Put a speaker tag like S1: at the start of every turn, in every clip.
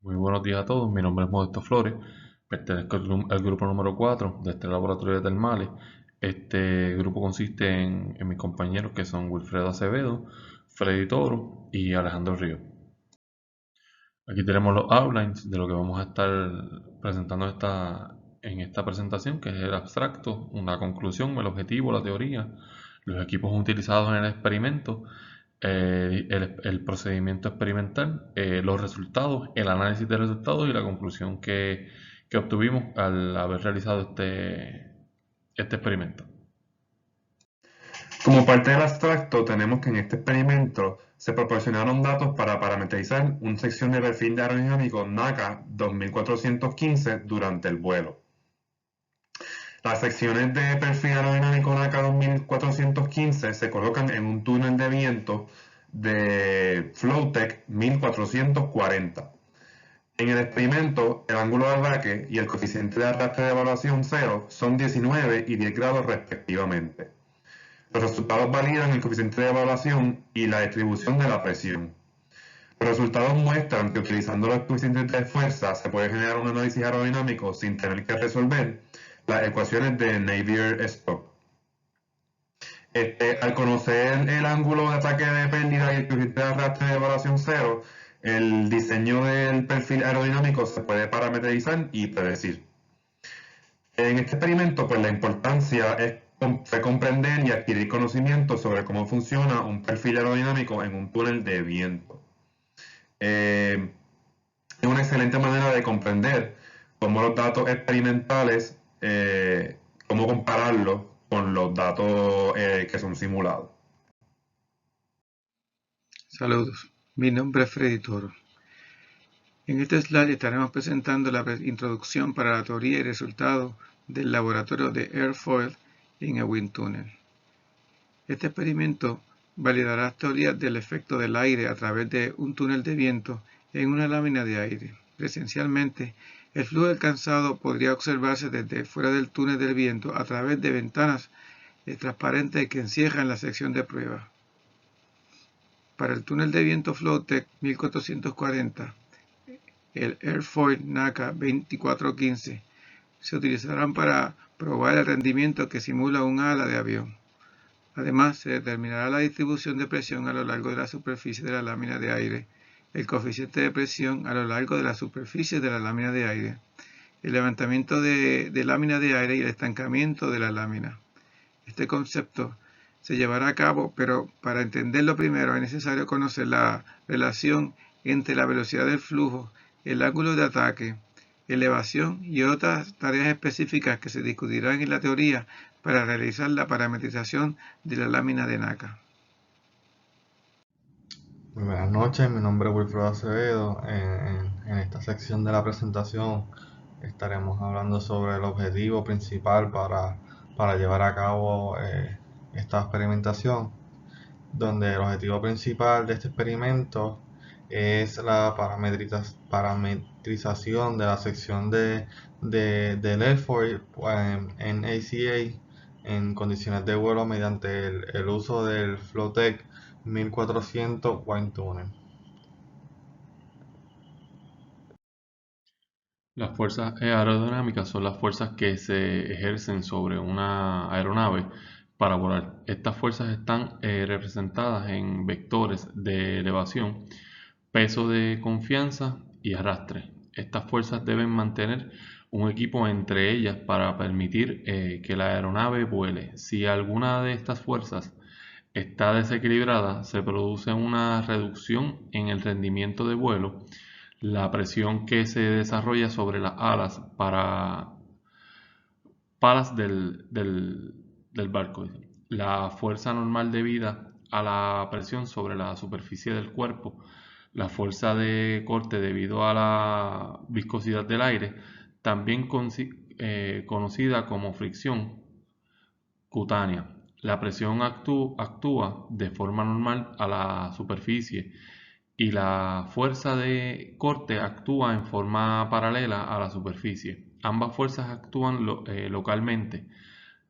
S1: Muy buenos días a todos, mi nombre es Modesto Flores, pertenezco al grupo número 4 de este laboratorio de termales. Este grupo consiste en mis compañeros que son Wilfredo Acevedo, Freddy Toro y Alejandro Río. Aquí tenemos los outlines de lo que vamos a estar presentando en esta presentación, que es el abstracto, una conclusión, el objetivo, la teoría, los equipos utilizados en el experimento, el procedimiento experimental, los resultados, el análisis de resultados y la conclusión que obtuvimos al haber realizado este experimento.
S2: Como parte del abstracto, tenemos que en este experimento se proporcionaron datos para parametrizar una sección de perfil de aerodinámico NACA 2415 durante el vuelo. Las secciones de perfil aerodinámico NACA 2415 se colocan en un túnel de viento de Flowtech 1440. En el experimento, el ángulo de ataque y el coeficiente de arrastre de evaluación 0 son 19 y 10 grados respectivamente. Los resultados validan el coeficiente de evaluación y la distribución de la presión. Los resultados muestran que utilizando los coeficientes de fuerza se puede generar un análisis aerodinámico sin tener que resolver las ecuaciones de Navier-Stokes. Al conocer el ángulo de ataque de pérdida y el coeficiente de arrastre de evaluación 0, el diseño del perfil aerodinámico se puede parametrizar y predecir. En este experimento, pues la importancia fue comprender y adquirir conocimiento sobre cómo funciona un perfil aerodinámico en un túnel de viento. Es una excelente manera de comprender cómo los datos experimentales, cómo compararlos con los datos que son simulados.
S3: Saludos, mi nombre es Freddy Toro. En este slide estaremos presentando la introducción para la teoría y resultados del laboratorio de airfoil en el wind tunnel. Este experimento validará las teorías del efecto del aire a través de un túnel de viento en una lámina de aire. Esencialmente, el flujo alcanzado podría observarse desde fuera del túnel del viento a través de ventanas transparentes que encierran la sección de prueba. Para el túnel de viento Flowtech 1440, el airfoil NACA 2415 se utilizarán para probar el rendimiento que simula un ala de avión. Además, se determinará la distribución de presión a lo largo de la superficie de la lámina de aire, el coeficiente de presión a lo largo de la superficie de la lámina de aire, el levantamiento de lámina de aire y el estancamiento de la lámina. Este concepto se llevará a cabo, pero para entenderlo primero es necesario conocer la relación entre la velocidad del flujo, el ángulo de ataque, elevación y otras tareas específicas que se discutirán en la teoría para realizar la parametrización de la lámina de NACA.
S4: Muy buenas noches, mi nombre es Wilfredo Acevedo. En esta sección de la presentación estaremos hablando sobre el objetivo principal para llevar a cabo esta experimentación, donde el objetivo principal de este experimento es la parametrización de la sección del airfoil en ACA en condiciones de vuelo mediante el uso del Flowtech 1400 Wind Tunnel.
S1: Las fuerzas aerodinámicas son las fuerzas que se ejercen sobre una aeronave para volar. Estas fuerzas están representadas en vectores de elevación, peso de confianza y arrastre. Estas fuerzas deben mantener un equipo entre ellas para permitir que la aeronave vuele. Si alguna de estas fuerzas está desequilibrada, se produce una reducción en el rendimiento de vuelo. La presión que se desarrolla sobre las alas palas del barco. La fuerza normal debida a la presión sobre la superficie del cuerpo, la fuerza de corte debido a la viscosidad del aire, también conocida como fricción cutánea. La presión actúa de forma normal a la superficie y la fuerza de corte actúa en forma paralela a la superficie. Ambas fuerzas actúan localmente.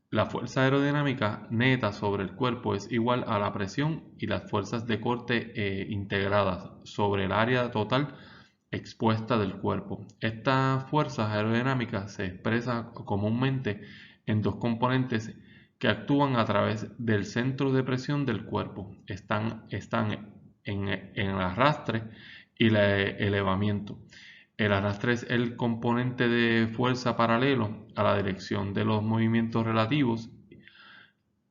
S1: La fuerza aerodinámica neta sobre el cuerpo es igual a la presión y las fuerzas de corte integradas sobre el área total expuesta del cuerpo. Esta fuerza aerodinámica se expresa comúnmente en dos componentes que actúan a través del centro de presión del cuerpo. Están en el arrastre y el elevamiento. El arrastre es el componente de fuerza paralelo a la dirección de los movimientos relativos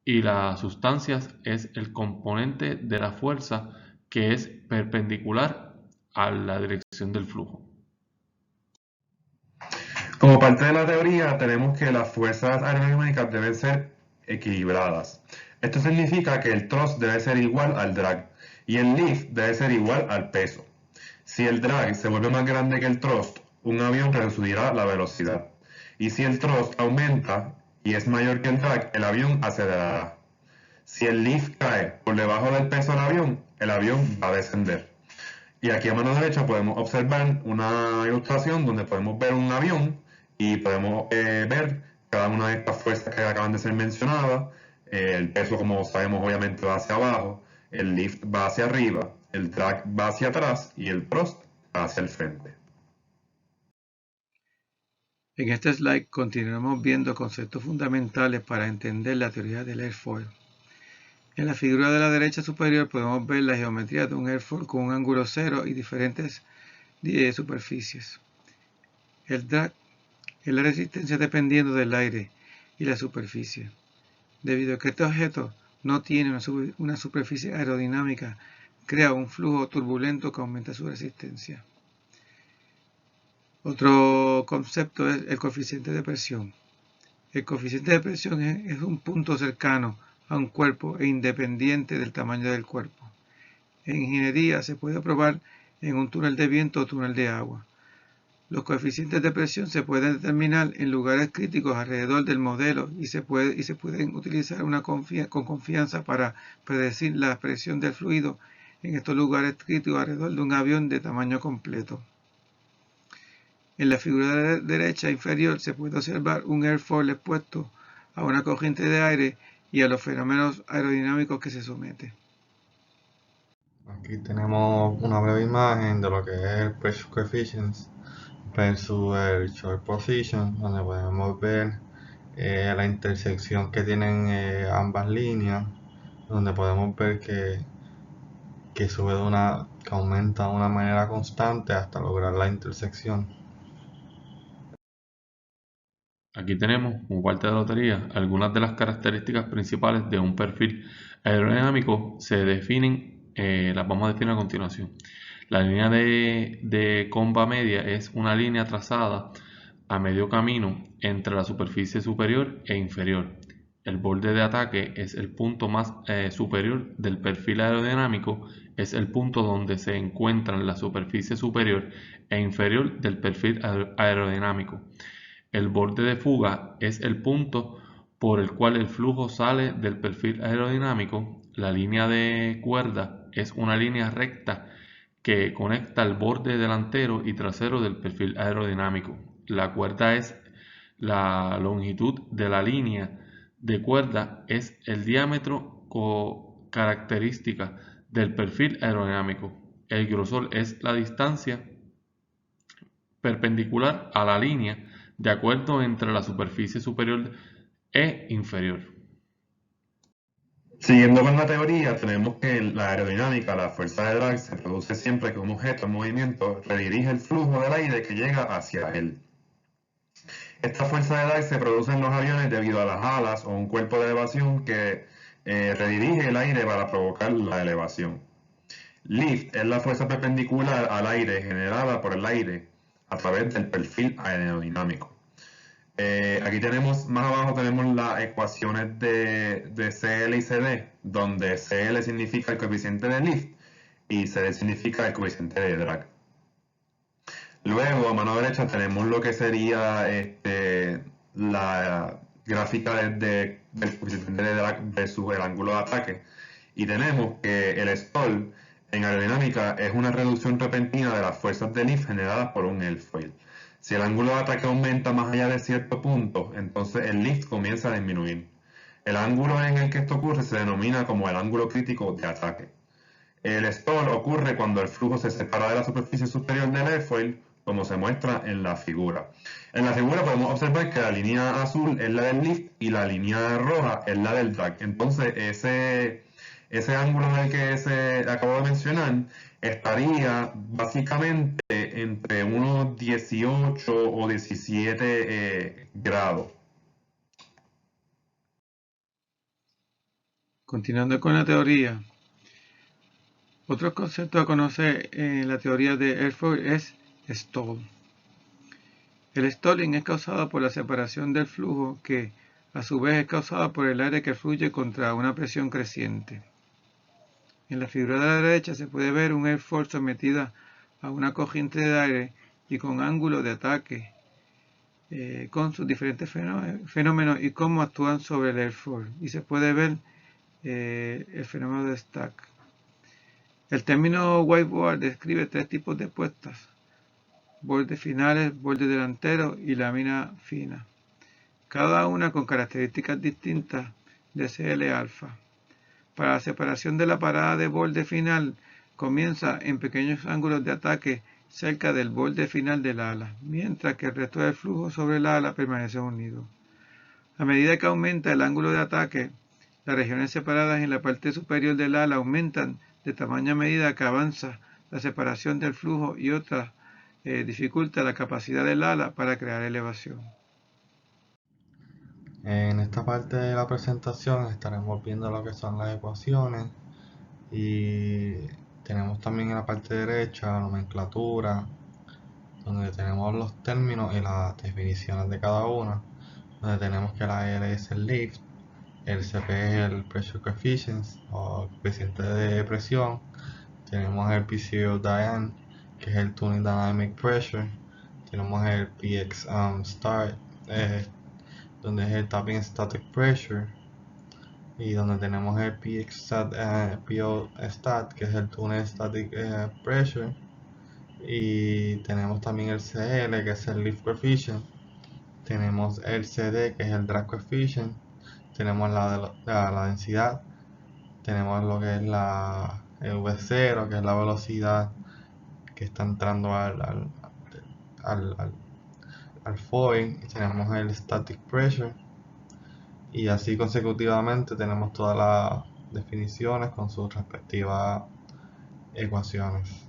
S1: y las sustancias es el componente de la fuerza que es perpendicular a la dirección del flujo.
S2: Como parte de la teoría, tenemos que las fuerzas aerodinámicas deben ser equilibradas. Esto significa que el thrust debe ser igual al drag y el lift debe ser igual al peso. Si el drag se vuelve más grande que el thrust, un avión reducirá la velocidad. Y si el thrust aumenta y es mayor que el drag, el avión acelerará. Si el lift cae por debajo del peso del avión, el avión va a descender. Y aquí a mano derecha podemos observar una ilustración donde podemos ver un avión y podemos ver cada una de estas fuerzas que acaban de ser mencionadas. El peso, como sabemos, obviamente va hacia abajo, el lift va hacia arriba, el drag va hacia atrás y el thrust va hacia el frente.
S3: En este slide continuaremos viendo conceptos fundamentales para entender la teoría del airfoil. En la figura de la derecha superior podemos ver la geometría de un airfoil con un ángulo cero y diferentes superficies. El drag es la resistencia dependiendo del aire y la superficie. Debido a que este objeto no tiene una superficie aerodinámica, crea un flujo turbulento que aumenta su resistencia. Otro concepto es el coeficiente de presión. El coeficiente de presión es un punto cercano a un cuerpo e independiente del tamaño del cuerpo. En ingeniería se puede probar en un túnel de viento o túnel de agua. Los coeficientes de presión se pueden determinar en lugares críticos alrededor del modelo y se pueden utilizar con confianza para predecir la presión del fluido en estos lugares críticos alrededor de un avión de tamaño completo. En la figura derecha inferior se puede observar un airfoil expuesto a una corriente de aire y a los fenómenos aerodinámicos que se somete.
S4: Aquí tenemos una breve imagen de lo que es el Pressure Coefficient versus el Short Position, donde podemos ver la intersección que tienen ambas líneas, donde podemos ver que aumenta de una manera constante hasta lograr la intersección.
S1: Aquí tenemos, como parte de la teoría, algunas de las características principales de un perfil aerodinámico se definen, las vamos a definir a continuación. La línea de comba media es una línea trazada a medio camino entre la superficie superior e inferior. El borde de ataque es el punto más superior del perfil aerodinámico, es el punto donde se encuentran la superficie superior e inferior del perfil aerodinámico. El borde de fuga es el punto por el cual el flujo sale del perfil aerodinámico. La línea de cuerda es una línea recta que conecta el borde delantero y trasero del perfil aerodinámico. La cuerda es la longitud de la línea de cuerda, es el diámetro característica del perfil aerodinámico. El grosor es la distancia perpendicular a la línea de acuerdo entre la superficie superior e inferior.
S2: Siguiendo con la teoría, tenemos que en la aerodinámica, la fuerza de drag se produce siempre que un objeto en movimiento redirige el flujo del aire que llega hacia él. Esta fuerza de drag se produce en los aviones debido a las alas o un cuerpo de elevación que redirige el aire para provocar la elevación. Lift es la fuerza perpendicular al aire generada por el aire a través del perfil aerodinámico. Aquí tenemos, más abajo tenemos las ecuaciones de CL y CD, donde CL significa el coeficiente de lift y CD significa el coeficiente de drag. Luego, a mano derecha tenemos lo que sería la gráfica del coeficiente de drag versus el ángulo de ataque. Y tenemos que el stall en aerodinámica es una reducción repentina de las fuerzas de lift generadas por un airfoil. Si el ángulo de ataque aumenta más allá de cierto punto, entonces el lift comienza a disminuir. El ángulo en el que esto ocurre se denomina como el ángulo crítico de ataque. El stall ocurre cuando el flujo se separa de la superficie superior del airfoil, como se muestra en la figura. En la figura podemos observar que la línea azul es la del lift y la línea roja es la del drag. Entonces ese ángulo del que se acabo de mencionar estaría básicamente entre unos 18 o 17 grados.
S3: Continuando con la teoría, otro concepto a conocer en la teoría de airfoil es stall. El stalling es causado por la separación del flujo que, a su vez, es causada por el aire que fluye contra una presión creciente. En la figura de la derecha se puede ver un airfoil sometida a una corriente de aire y con ángulo de ataque, con sus diferentes fenómenos y cómo actúan sobre el airfoil. Y se puede ver el fenómeno de stack. El término whiteboard describe tres tipos de puestas: bordes finales, borde delantero y lámina fina, cada una con características distintas de CL alfa. Para la separación de la parada de borde final comienza en pequeños ángulos de ataque cerca del borde final del ala, mientras que el resto del flujo sobre el ala permanece unido. A medida que aumenta el ángulo de ataque, las regiones separadas en la parte superior del ala aumentan de tamaño a medida que avanza la separación del flujo y otras dificulta la capacidad del ala para crear elevación.
S4: En esta parte de la presentación estaremos viendo lo que son las ecuaciones y tenemos también en la parte derecha la nomenclatura, donde tenemos los términos y las definiciones de cada una, donde tenemos que la L es el lift, el CP es el pressure coefficient o coeficiente de presión, tenemos el PCO-DIN, que es el tuning dynamic pressure, tenemos el PX start, donde es el tapping static pressure, y donde tenemos el PX stat, que es el tuning static pressure, y tenemos también el CL, que es el lift coefficient, tenemos el CD, que es el drag coefficient, tenemos la densidad, tenemos lo que es el V0, que es la velocidad que está entrando al foil, y tenemos el static pressure, y así consecutivamente tenemos todas las definiciones con sus respectivas ecuaciones.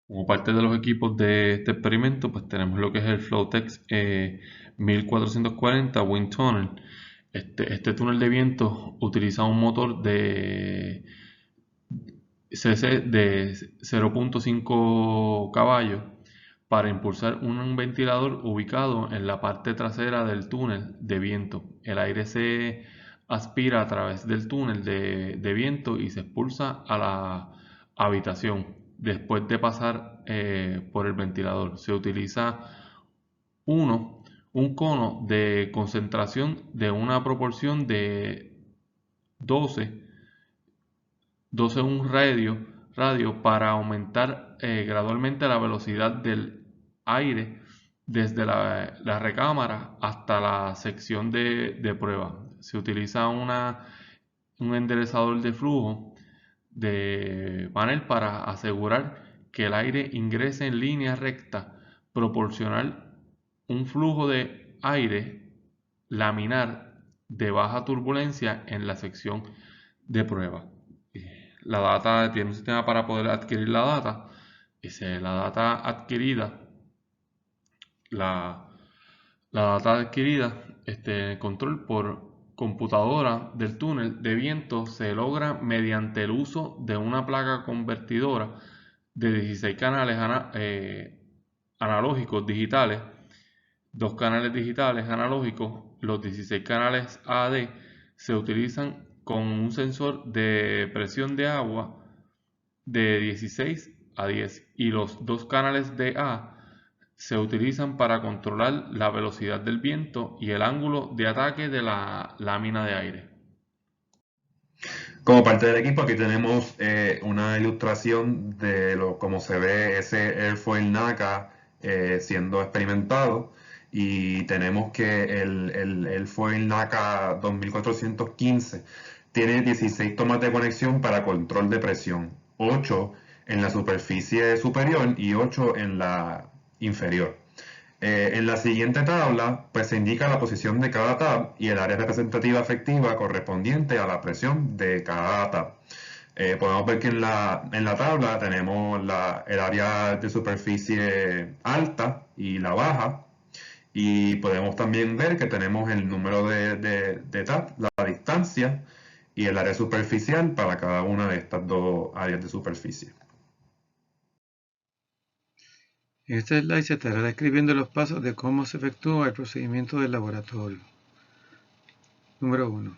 S1: Como parte de los equipos de este experimento, pues tenemos lo que es el Flowtex 1440 Wind Tunnel. Este túnel de viento utiliza un motor de CC de 0.5 caballos para impulsar un ventilador ubicado en la parte trasera del túnel de viento. El aire se aspira a través del túnel de viento y se expulsa a la habitación después de pasar por el ventilador. Se utiliza un cono de concentración de una proporción de 12 un radio para aumentar gradualmente la velocidad del aire desde la recámara hasta la sección de prueba. Se utiliza un enderezador de flujo de panel para asegurar que el aire ingrese en línea recta, proporcional un flujo de aire laminar de baja turbulencia en la sección de prueba. La data tiene un sistema para poder adquirir la data. La data adquirida, el control por computadora del túnel de viento se logra mediante el uso de una placa convertidora de 16 canales analógicos digitales, 2 canales digitales analógicos. Los 16 canales AD se utilizan con un sensor de presión de agua de 16 a 10 y los 2 canales DA se utilizan para controlar la velocidad del viento y el ángulo de ataque de la lámina de aire.
S2: Como parte del equipo, aquí tenemos una ilustración de cómo se ve ese airfoil NACA siendo experimentado, y tenemos que el airfoil NACA 2415 tiene 16 tomas de conexión para control de presión, 8 en la superficie superior y 8 en la inferior. En la siguiente tabla pues se indica la posición de cada tab y el área representativa efectiva correspondiente a la presión de cada tab. Podemos ver que en la tabla tenemos el área de superficie alta y la baja, y podemos también ver que tenemos el número de tab, la distancia y el área superficial para cada una de estas dos áreas de superficie.
S3: En este slide se estará describiendo los pasos de cómo se efectúa el procedimiento del laboratorio. Número 1.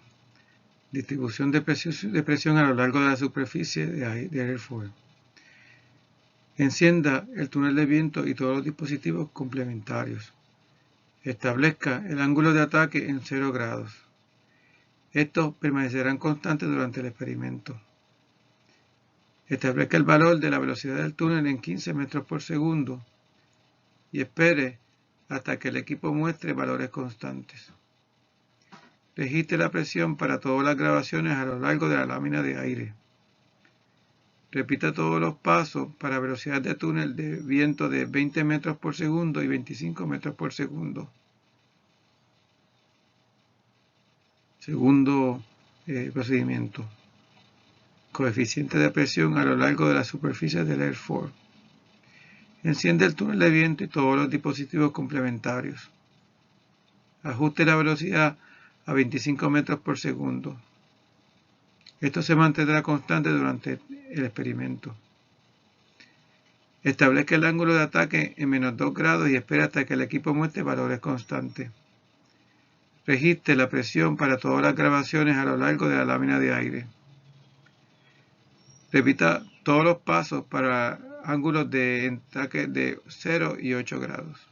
S3: Distribución de presión a lo largo de la superficie de airfoil. Encienda el túnel de viento y todos los dispositivos complementarios. Establezca el ángulo de ataque en 0 grados. Estos permanecerán constantes durante el experimento. Establezca el valor de la velocidad del túnel en 15 metros por segundo y espere hasta que el equipo muestre valores constantes. Registre la presión para todas las grabaciones a lo largo de la lámina de aire. Repita todos los pasos para velocidad de túnel de viento de 20 metros por segundo y 25 metros por segundo. Segundo procedimiento. Coeficiente de presión a lo largo de la superficie del airfoil. Enciende el túnel de viento y todos los dispositivos complementarios. Ajuste la velocidad a 25 metros por segundo. Esto se mantendrá constante durante el experimento. Establezca el ángulo de ataque en -2 grados y espere hasta que el equipo muestre valores constantes. Registre la presión para todas las grabaciones a lo largo de la lámina de aire. Repita todos los pasos para ángulos de ataque de 0 y 8 grados.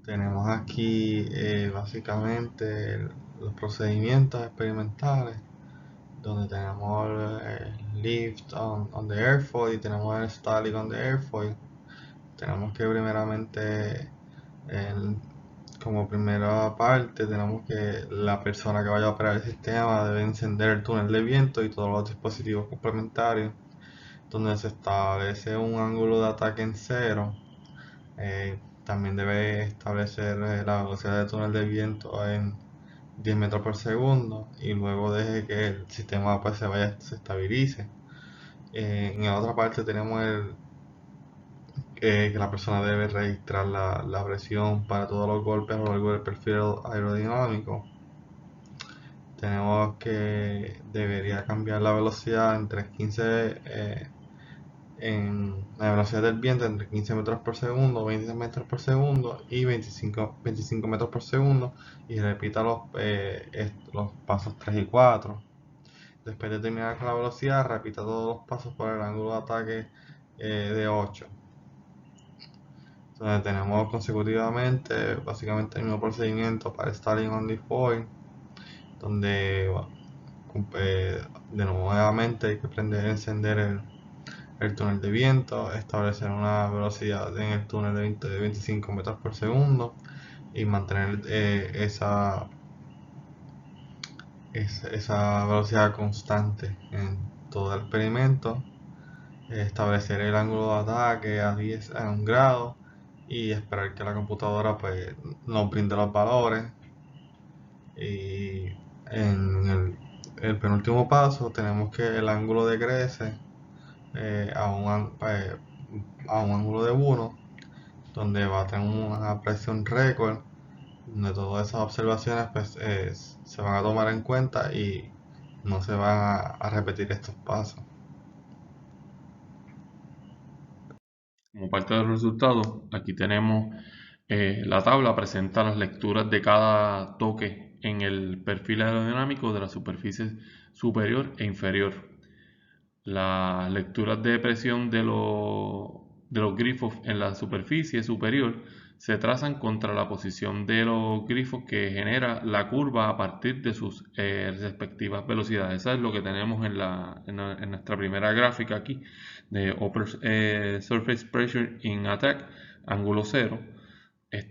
S4: Tenemos aquí básicamente los procedimientos experimentales, donde tenemos el lift on the airfoil y tenemos el stalling on the airfoil. Tenemos que primeramente, como primera parte, tenemos que la persona que vaya a operar el sistema debe encender el túnel de viento y todos los dispositivos complementarios, donde se establece un ángulo de ataque en 0. También debe establecer la velocidad del túnel de viento en 10 metros por segundo y luego deje que el sistema pues se estabilice. En la otra parte tenemos que la persona debe registrar la presión para todos los golpes a lo largo del perfil aerodinámico. Tenemos que debería cambiar la velocidad entre 15 en la velocidad del viento entre 15 metros por segundo, 20 metros por segundo y 25 metros por segundo, y repita los pasos 3 y 4. Después de terminar con la velocidad, repita todos los pasos por el ángulo de ataque de 8. Entonces tenemos consecutivamente básicamente el mismo procedimiento para Stalling on the foil, donde de nuevamente hay que encender el túnel de viento, establecer una velocidad en el túnel de viento de 25 metros por segundo y mantener esa velocidad constante en todo el experimento. Establecer el ángulo de ataque a 1 grado y esperar que la computadora pues nos brinde los valores. Y en el penúltimo paso tenemos que el ángulo decrece a un ángulo de 1, donde va a tener una presión récord, donde todas esas observaciones pues, se van a tomar en cuenta y no se van a repetir estos pasos.
S1: Como parte de los resultados, aquí tenemos la tabla, presenta las lecturas de cada toque en el perfil aerodinámico de la superficie superior e inferior. Las lecturas de presión de los grifos en la superficie superior se trazan contra la posición de los grifos que genera la curva a partir de sus respectivas velocidades. Eso es lo que tenemos en nuestra primera gráfica aquí de Upper Surface Pressure in Attack, ángulo 0.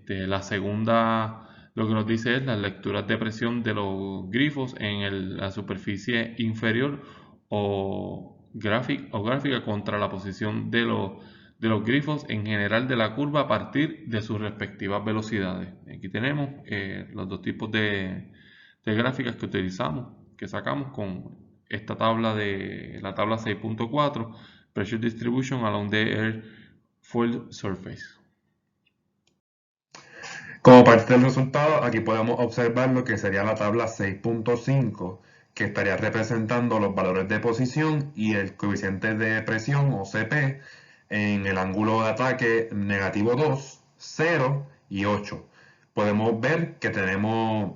S1: La segunda lo que nos dice es las lecturas de presión de los grifos en la superficie inferior o gráfica contra la posición de los grifos en general de la curva a partir de sus respectivas velocidades. Aquí tenemos los dos tipos de gráficas que utilizamos, que sacamos con esta tabla de la tabla 6.4, Pressure Distribution along the Airfoil Surface.
S2: Como parte del resultado, aquí podemos observar lo que sería la tabla 6.5, que estaría representando los valores de posición y el coeficiente de presión o CP en el ángulo de ataque negativo 2, 0 y 8. Podemos ver que tenemos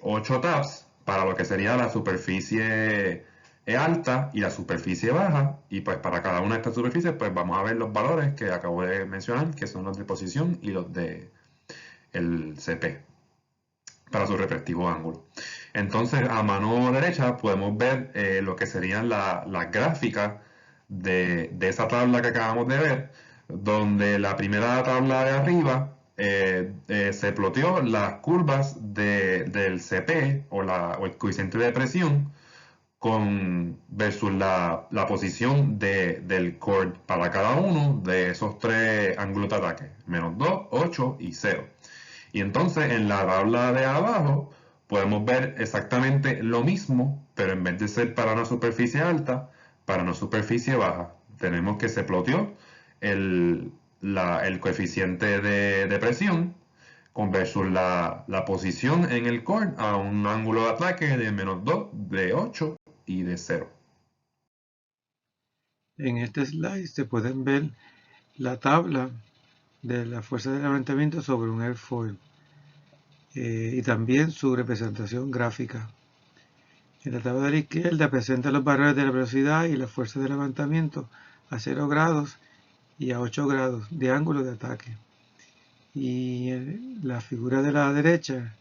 S2: 8 tabs para lo que sería la superficie alta y la superficie baja, y pues para cada una de estas superficies pues vamos a ver los valores que acabo de mencionar, que son los de posición y los de el CP para su respectivo ángulo. Entonces, a mano derecha podemos ver lo que serían las gráficas de esa tabla que acabamos de ver, donde la primera tabla de arriba se ploteó las curvas del CP o el coeficiente de presión versus la posición del chord para cada uno de esos tres ángulos de ataque, menos 2, 8 y 0. Y entonces en la tabla de abajo podemos ver exactamente lo mismo, pero en vez de ser para una superficie alta, para una superficie baja. Tenemos que se ploteó el coeficiente de presión versus la posición en el chord a un ángulo de ataque de menos 2, de 8 y de 0.
S3: En este slide se pueden ver la tabla de la fuerza de levantamiento sobre un airfoil y también su representación gráfica. En la tabla de la izquierda presenta los valores de la velocidad y la fuerza de levantamiento a 0 grados y a 8 grados de ángulo de ataque. Y en la figura de la derecha,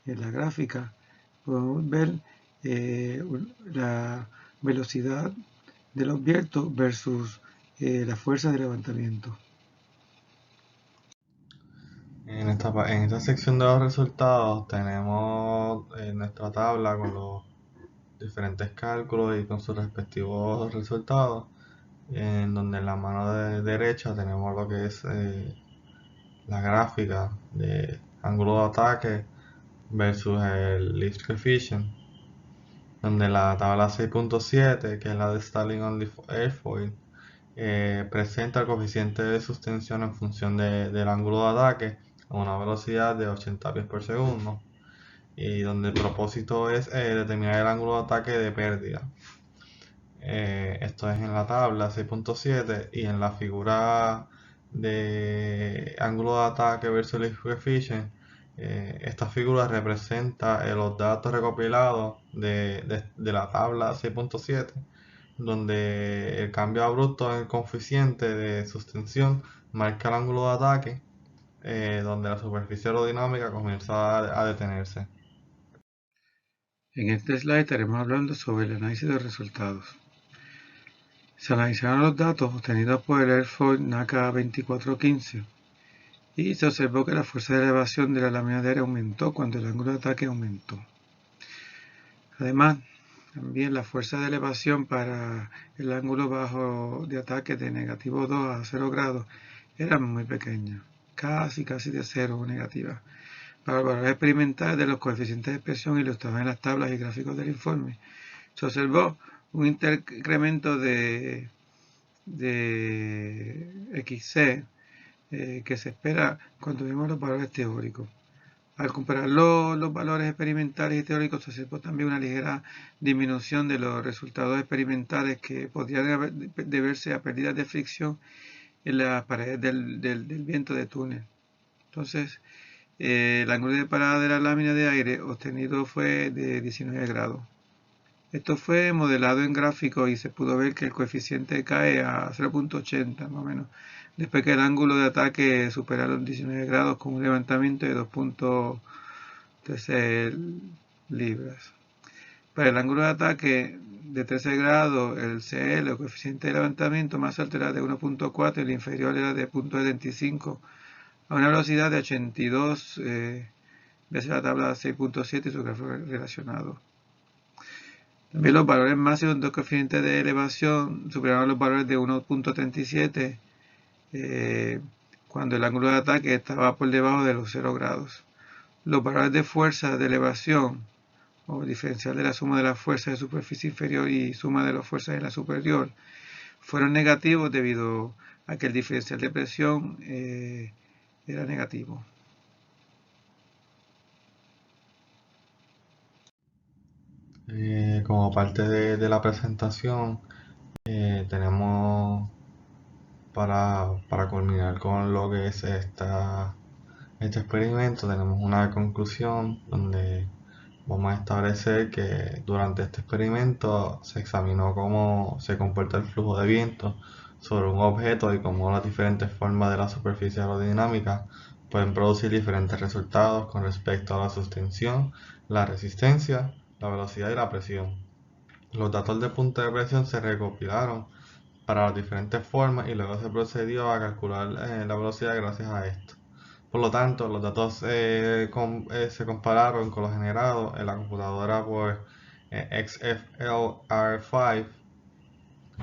S3: en la gráfica, podemos ver la velocidad de los vientos versus la fuerza de levantamiento.
S4: En esta sección de los resultados tenemos nuestra tabla con los diferentes cálculos y con sus respectivos resultados, en donde en la mano derecha tenemos lo que es la gráfica de ángulo de ataque versus el lift coefficient, donde la tabla 6.7, que es la de Stalling on the Airfoil, presenta el coeficiente de sustención en función del ángulo de ataque a una velocidad de 80 pies por segundo, y donde el propósito es determinar el ángulo de ataque de pérdida. Esto es en la tabla 6.7, y en la figura de ángulo de ataque versus lift coefficient, esta figura representa los datos recopilados de la tabla 6.7, donde el cambio abrupto en el coeficiente de sustención marca el ángulo de ataque, donde la superficie aerodinámica comienza a detenerse.
S3: En este slide estaremos hablando sobre el análisis de resultados. Se analizaron los datos obtenidos por el airfoil NACA 2415 y se observó que la fuerza de elevación de la lámina de aire aumentó cuando el ángulo de ataque aumentó. Además, también la fuerza de elevación para el ángulo bajo de ataque de negativo 2 a 0 grados era muy pequeña, casi de 0 negativa. Para los valores experimentales de los coeficientes de presión ilustrados en las tablas y gráficos del informe, se observó un incremento de XC que se espera cuando vimos los valores teóricos. Al comparar los valores experimentales y teóricos, se observó también una ligera disminución de los resultados experimentales que podrían deberse a pérdidas de fricción en las paredes del viento de túnel. Entonces, el ángulo de parada de la lámina de aire obtenido fue de 19 grados. Esto fue modelado en gráfico y se pudo ver que el coeficiente cae a 0.80 más o menos, después que el ángulo de ataque supera los 19 grados con un levantamiento de 2.13 libras. Para el ángulo de ataque de 13 grados, el CL, el coeficiente de levantamiento más alto era de 1.4 y el inferior era de 0.75 a una velocidad de 82 Véase la tabla 6.7 y su gráfico relacionado. También los valores máximos de coeficiente de elevación superaron los valores de 1.37 cuando el ángulo de ataque estaba por debajo de los 0 grados. Los valores de fuerza de elevación o diferencial de la suma de las fuerzas de superficie inferior y suma de las fuerzas en la superior fueron negativos debido a que el diferencial de presión era negativo.
S4: Como parte de la presentación, tenemos para culminar con lo que es este experimento, tenemos una conclusión donde vamos a establecer que durante este experimento se examinó cómo se comporta el flujo de viento sobre un objeto y cómo las diferentes formas de la superficie aerodinámica pueden producir diferentes resultados con respecto a la sustentación, la resistencia, la velocidad y la presión. Los datos de punto de presión se recopilaron para las diferentes formas y luego se procedió a calcular la velocidad gracias a esto. Por lo tanto, los datos se compararon con los generados en la computadora por XFLR5,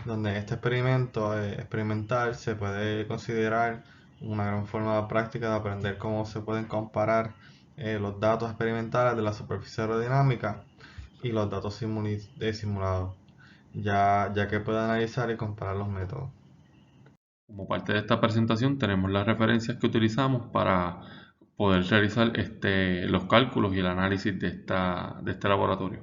S4: donde este experimento experimental se puede considerar una gran forma práctica de aprender cómo se pueden comparar los datos experimentales de la superficie aerodinámica y los datos simulados, ya que puede analizar y comparar los métodos.
S1: Como parte de esta presentación tenemos las referencias que utilizamos para poder realizar los cálculos y el análisis de este laboratorio.